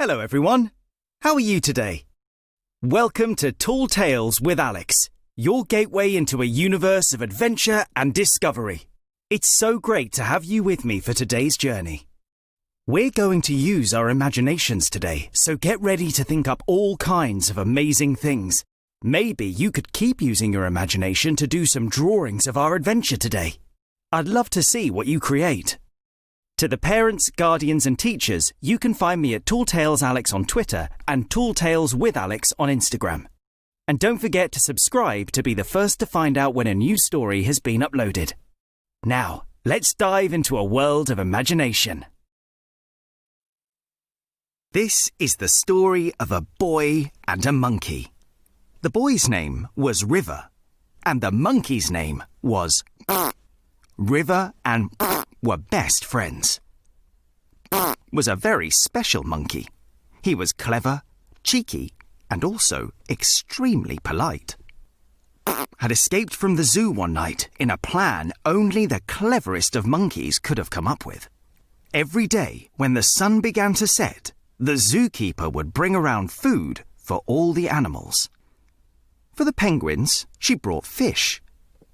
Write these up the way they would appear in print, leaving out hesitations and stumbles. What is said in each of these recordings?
Hello everyone, how are you today? Welcome to Tall Tales with Alex, your gateway into a universe of adventure and discovery. It's so great to have you with me for today's journey. We're going to use our imaginations today, so get ready to think up all kinds of amazing things. Maybe you could keep using your imagination to do some drawings of our adventure today. I'd love to see what you create. To the parents, guardians and teachers, you can find me at Tall Tales Alex on Twitter and Tall Tales with Alex on Instagram. And don't forget to subscribe to be the first to find out when a new story has been uploaded. Now, let's dive into a world of imagination. This is the story of a boy and a monkey. The boy's name was River, and the monkey's name was River and were best friends. Was a very special monkey. He was clever, cheeky, and also extremely polite. Had escaped from the zoo one night in a plan only the cleverest of monkeys could have come up with. Every day, when the sun began to set, the zookeeper would bring around food for all the animals. For the penguins, she brought fish.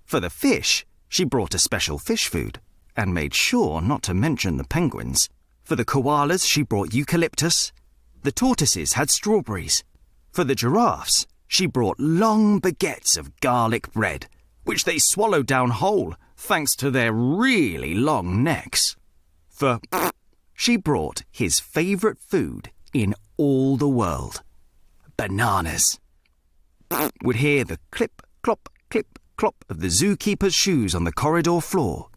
For the fish, she brought a special fish food, and made sure not to mention the penguins. For the koalas, she brought eucalyptus. The tortoises had strawberries. For the giraffes, she brought long baguettes of garlic bread, which they swallowed down whole, thanks to their really long necks. For she brought his favourite food in all the world, bananas. Would hear the clip, clop, clip, clop of the zookeeper's shoes on the corridor floor,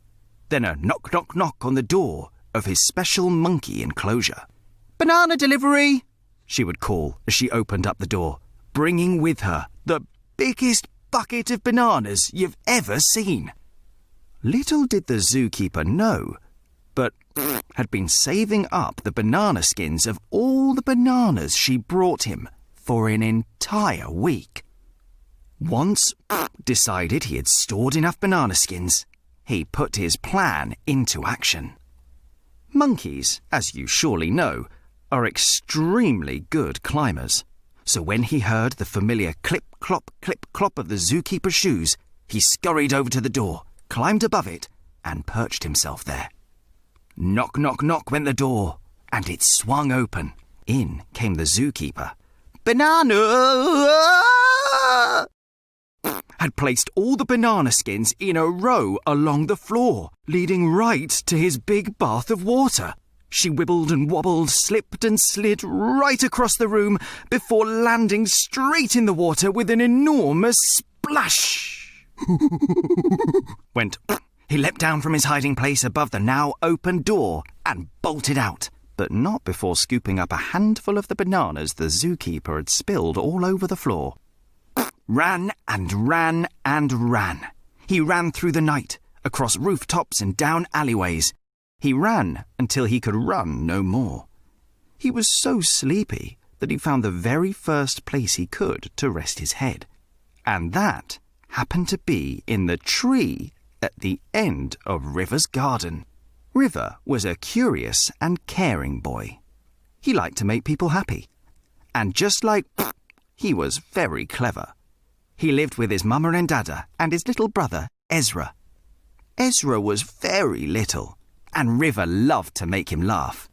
then a knock, knock, knock on the door of his special monkey enclosure. "Banana delivery," she would call as she opened up the door, bringing with her the biggest bucket of bananas you've ever seen. Little did the zookeeper know, but had been saving up the banana skins of all the bananas she brought him for an entire week. Once decided he had stored enough banana skins, he put his plan into action. Monkeys, as you surely know, are extremely good climbers. So when he heard the familiar clip, clop of the zookeeper's shoes, he scurried over to the door, climbed above it, and perched himself there. Knock, knock, knock went the door, and it swung open. In came the zookeeper. "Banana!" Had placed all the banana skins in a row along the floor, leading right to his big bath of water. She wibbled and wobbled, slipped and slid right across the room before landing straight in the water with an enormous splash. He leapt down from his hiding place above the now open door and bolted out, but not before scooping up a handful of the bananas the zookeeper had spilled all over the floor. Ran and ran and ran. He ran through the night, across rooftops and down alleyways. He ran until he could run no more. He was so sleepy that he found the very first place he could to rest his head. And that happened to be in the tree at the end of River's garden. River was a curious and caring boy. He liked to make people happy. And just like he was very clever. He lived with his mama and dada and his little brother, Ezra. Ezra was very little, and River loved to make him laugh.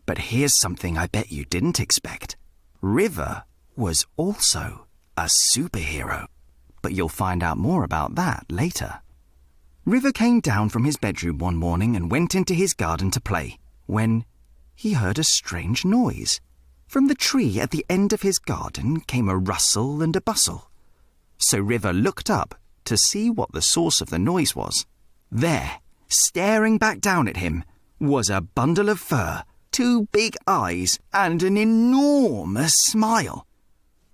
But here's something I bet you didn't expect. River was also a superhero. But you'll find out more about that later. River came down from his bedroom one morning and went into his garden to play, when he heard a strange noise. From the tree at the end of his garden came a rustle and a bustle. So River looked up to see what the source of the noise was. There, staring back down at him, was a bundle of fur, 2 big eyes, and an enormous smile.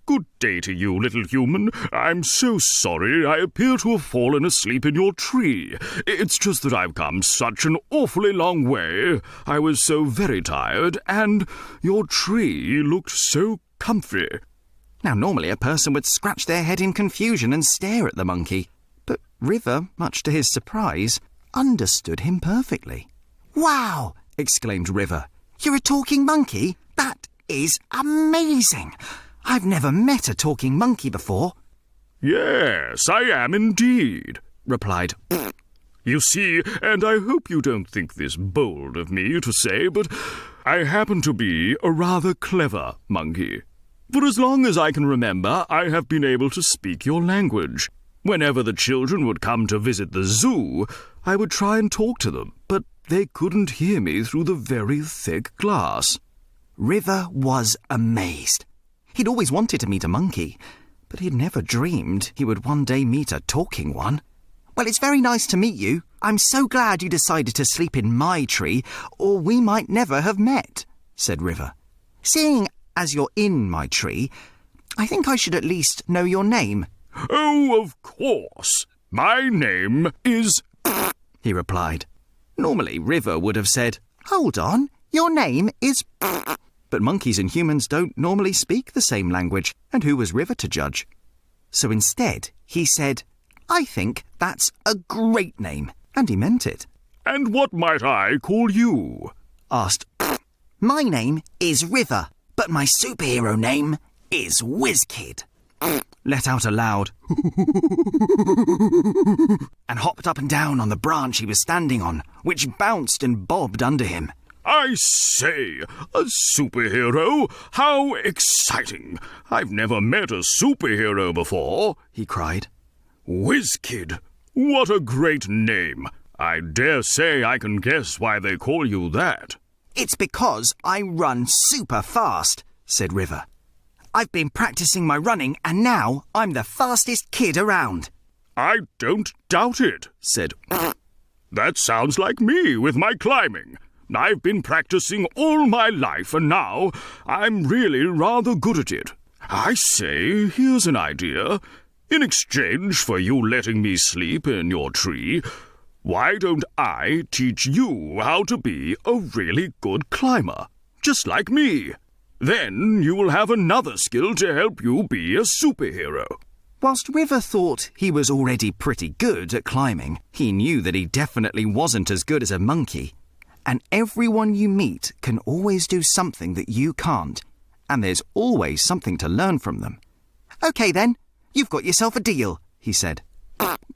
"Good day to you, little human. I'm so sorry I appear to have fallen asleep in your tree. It's just that I've come such an awfully long way. I was so very tired, and your tree looked so comfy." Now, normally a person would scratch their head in confusion and stare at the monkey. But River, much to his surprise, understood him perfectly. "Wow!" exclaimed River. "You're a talking monkey? That is amazing. I've never met a talking monkey before. Yes, I am indeed, replied. You see, and I hope you don't think this bold of me to say, but I happen to be a rather clever monkey. For as long as I can remember, I have been able to speak your language. Whenever the children would come to visit the zoo, I would try and talk to them, but they couldn't hear me through the very thick glass. River was amazed. He'd always wanted to meet a monkey, but he'd never dreamed he would one day meet a talking one. Well, it's very nice to meet you. I'm so glad you decided to sleep in my tree, or we might never have met, said River. Seeing as you're in my tree, I think I should at least know your name. Oh, of course. My name is... he replied. Normally, River would have said, Hold on, your name is... But monkeys and humans don't normally speak the same language, and who was River to judge? So instead, he said, I think that's a great name, and he meant it. And what might I call you? Asked. My name is River, but my superhero name is WizKid. Let out a loud and hopped up and down on the branch he was standing on, which bounced and bobbed under him. I say, a superhero? How exciting! I've never met a superhero before, he cried. WizKid, what a great name! I dare say I can guess why they call you that. It's because I run super fast, said River. I've been practicing my running and now I'm the fastest kid around. I don't doubt it, said. That sounds like me with my climbing. I've been practicing all my life and now I'm really rather good at it. I say, here's an idea. In exchange for you letting me sleep in your tree, why don't I teach you how to be a really good climber, just like me? Then you will have another skill to help you be a superhero. Whilst River thought he was already pretty good at climbing, he knew that he definitely wasn't as good as a monkey. And everyone you meet can always do something that you can't, and there's always something to learn from them. Okay then, you've got yourself a deal, he said.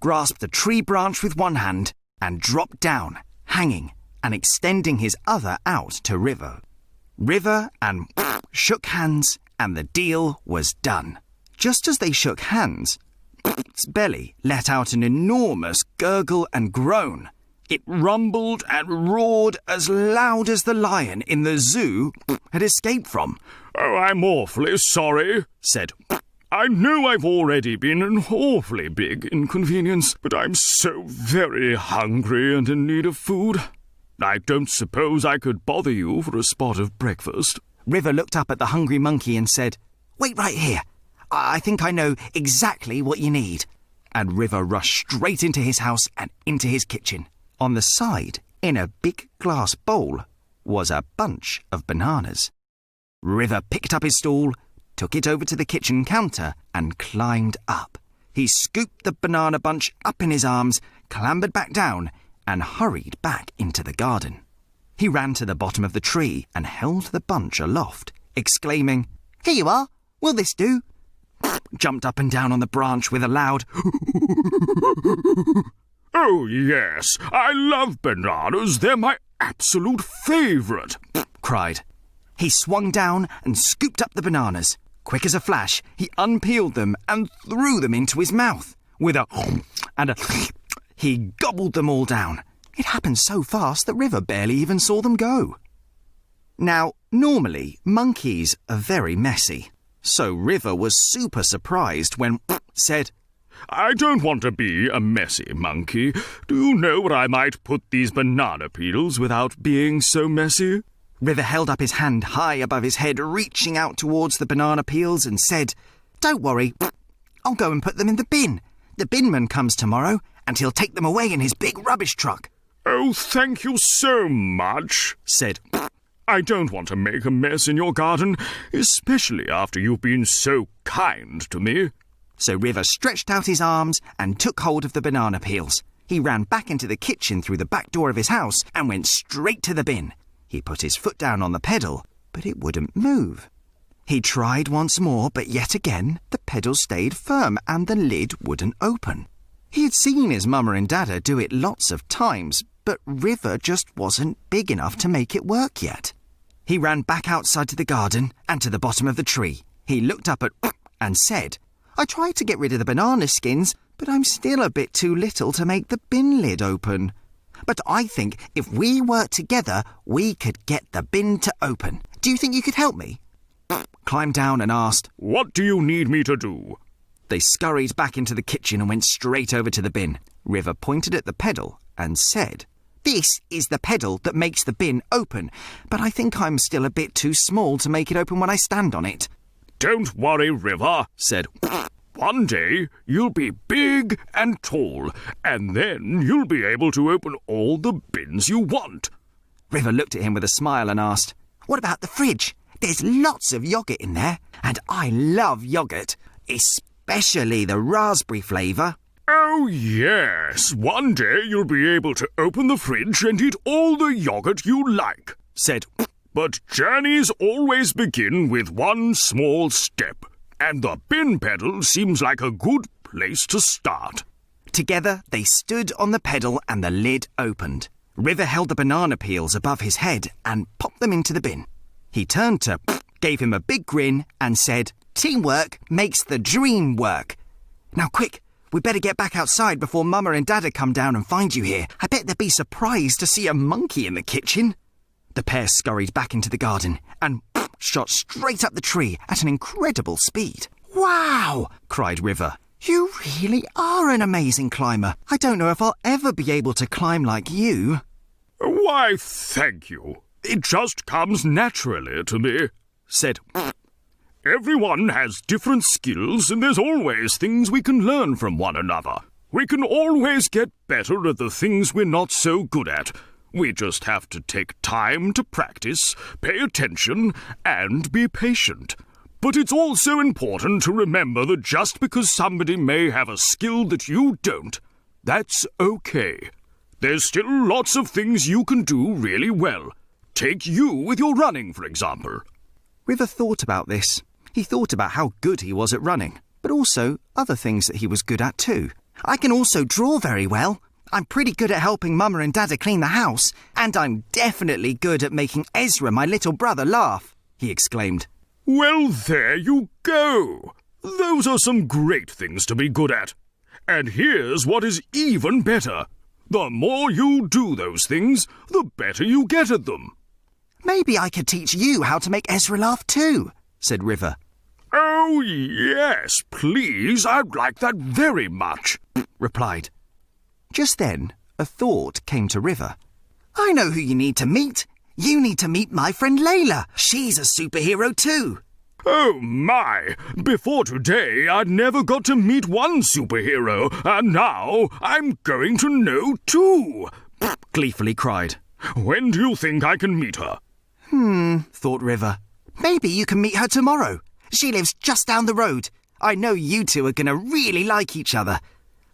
Grasped a tree branch with one hand and dropped down, hanging and extending his other out to River. River and shook hands and the deal was done. Just as they shook hands, its belly let out an enormous gurgle and groan. It rumbled and roared as loud as the lion in the zoo had escaped from. Oh, I'm awfully sorry, said. I know I've already been an awfully big inconvenience, but I'm so very hungry and in need of food. I don't suppose I could bother you for a spot of breakfast. River looked up at the hungry monkey and said, Wait right here. I think I know exactly what you need. And River rushed straight into his house and into his kitchen. On the side, in a big glass bowl, was a bunch of bananas. River picked up his stool, took it over to the kitchen counter and climbed up. He scooped the banana bunch up in his arms, clambered back down and hurried back into the garden. He ran to the bottom of the tree and held the bunch aloft, exclaiming, Here you are, will this do? Jumped up and down on the branch with a loud Oh, yes, I love bananas. They're my absolute favourite, cried. He swung down and scooped up the bananas. Quick as a flash, he unpeeled them and threw them into his mouth. With a and a he gobbled them all down. It happened so fast that River barely even saw them go. Now, normally, monkeys are very messy. So River was super surprised when said, I don't want to be a messy monkey. Do you know where I might put these banana peels without being so messy? River held up his hand high above his head, reaching out towards the banana peels and said, Don't worry, I'll go and put them in the bin. The binman comes tomorrow and he'll take them away in his big rubbish truck. Oh, thank you so much, said. I don't want to make a mess in your garden, especially after you've been so kind to me. So River stretched out his arms and took hold of the banana peels. He ran back into the kitchen through the back door of his house and went straight to the bin. He put his foot down on the pedal, but it wouldn't move. He tried once more, but yet again the pedal stayed firm and the lid wouldn't open. He had seen his mama and dada do it lots of times, but River just wasn't big enough to make it work yet. He ran back outside to the garden and to the bottom of the tree. He looked up at and said, "I tried to get rid of the banana skins, but I'm still a bit too little to make the bin lid open. But I think if we work together, we could get the bin to open. Do you think you could help me?" Climbed down and asked, "What do you need me to do?" They scurried back into the kitchen and went straight over to the bin. River pointed at the pedal and said, "This is the pedal that makes the bin open, but I think I'm still a bit too small to make it open when I stand on it." "Don't worry, River," said. "One day you'll be big and tall, and then you'll be able to open all the bins you want." River looked at him with a smile and asked, "What about the fridge? There's lots of yoghurt in there, and I love yoghurt, especially the raspberry flavour." "Oh, yes. One day you'll be able to open the fridge and eat all the yoghurt you like," said. "But journeys always begin with one small step, and the bin pedal seems like a good place to start." Together they stood on the pedal and the lid opened. River held the banana peels above his head and popped them into the bin. He turned to gave him a big grin and said, "Teamwork makes the dream work. Now quick, we'd better get back outside before Mama and Dada come down and find you here. I bet they'd be surprised to see a monkey in the kitchen." The pair scurried back into the garden and shot straight up the tree at an incredible speed. "Wow!" cried River. "You really are an amazing climber. I don't know if I'll ever be able to climb like you." "Why, thank you. It just comes naturally to me," said. "Everyone has different skills, and there's always things we can learn from one another. We can always get better at the things we're not so good at. We just have to take time to practice, pay attention, and be patient. But it's also important to remember that just because somebody may have a skill that you don't, that's okay. There's still lots of things you can do really well. Take you with your running, for example." River thought about this. He thought about how good he was at running, but also other things that he was good at too. "I can also draw very well. I'm pretty good at helping Mama and Dada clean the house, and I'm definitely good at making Ezra, my little brother, laugh," he exclaimed. "Well, there you go. Those are some great things to be good at. And here's what is even better. The more you do those things, the better you get at them." "Maybe I could teach you how to make Ezra laugh too," said River. "Oh, yes, please. I'd like that very much," replied. Just then, a thought came to River. "I know who you need to meet. You need to meet my friend Layla. She's a superhero too." "Oh, my! Before today, I'd never got to meet one superhero, and now I'm going to know two," gleefully cried. "When do you think I can meet her?" Thought River. "Maybe you can meet her tomorrow. She lives just down the road. I know you two are going to really like each other.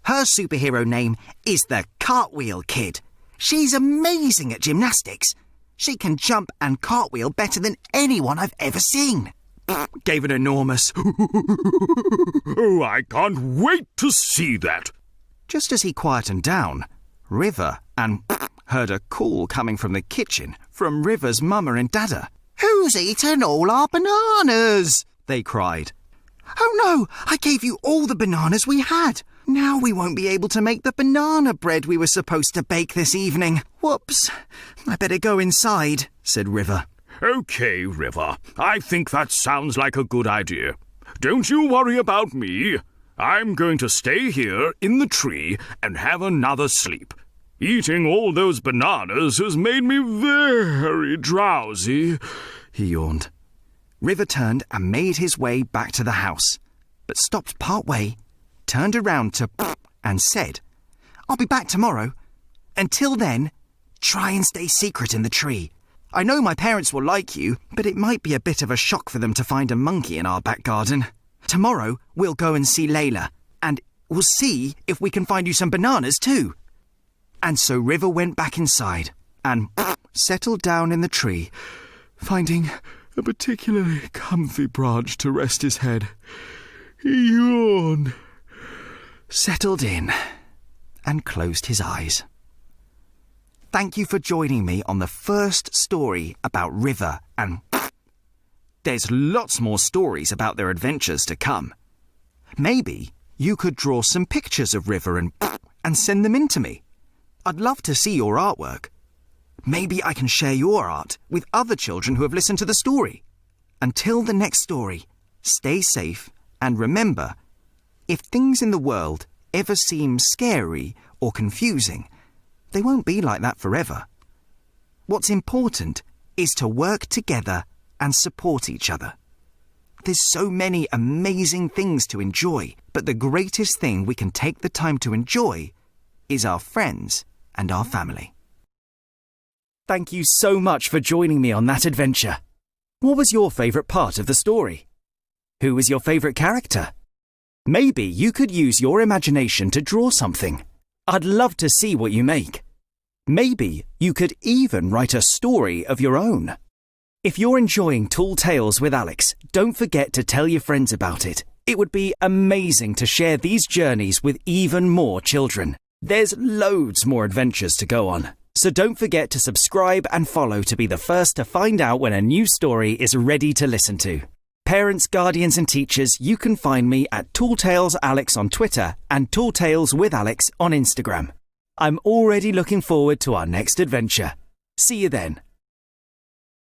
Her superhero name is the Cartwheel Kid. She's amazing at gymnastics. She can jump and cartwheel better than anyone I've ever seen." Gave an enormous "Oh, I can't wait to see that." Just as he quietened down, River and heard a call coming from the kitchen from River's Mama and Dada. "Who's eaten all our bananas?" they cried. "Oh no, I gave you all the bananas we had. Now we won't be able to make the banana bread we were supposed to bake this evening. Whoops. I better go inside," said River. "Okay, River. I think that sounds like a good idea. Don't you worry about me. I'm going to stay here in the tree and have another sleep. Eating all those bananas has made me very drowsy," he yawned. River turned and made his way back to the house, but stopped part way, turned around to and said, "I'll be back tomorrow. Until then, try and stay secret in the tree. I know my parents will like you, but it might be a bit of a shock for them to find a monkey in our back garden. Tomorrow, we'll go and see Layla, and we'll see if we can find you some bananas too." And so River went back inside and settled down in the tree, finding a particularly comfy branch to rest his head. He yawned, settled in, and closed his eyes. Thank you for joining me on the first story about River and... There's lots more stories about their adventures to come. Maybe you could draw some pictures of River and send them in to me. I'd love to see your artwork. Maybe I can share your art with other children who have listened to the story. Until the next story, stay safe and remember, if things in the world ever seem scary or confusing, they won't be like that forever. What's important is to work together and support each other. There's so many amazing things to enjoy, but the greatest thing we can take the time to enjoy is our friends and our family. Thank you so much for joining me on that adventure. What was your favourite part of the story? Who was your favourite character? Maybe you could use your imagination to draw something. I'd love to see what you make. Maybe you could even write a story of your own. If you're enjoying Tall Tales with Alex, don't forget to tell your friends about it. It would be amazing to share these journeys with even more children. There's loads more adventures to go on, so don't forget to subscribe and follow to be the first to find out when a new story is ready to listen to. Parents, guardians and teachers, you can find me at Tall Tales Alex on Twitter and Tall Tales with Alex on Instagram. I'm already looking forward to our next adventure. See you then.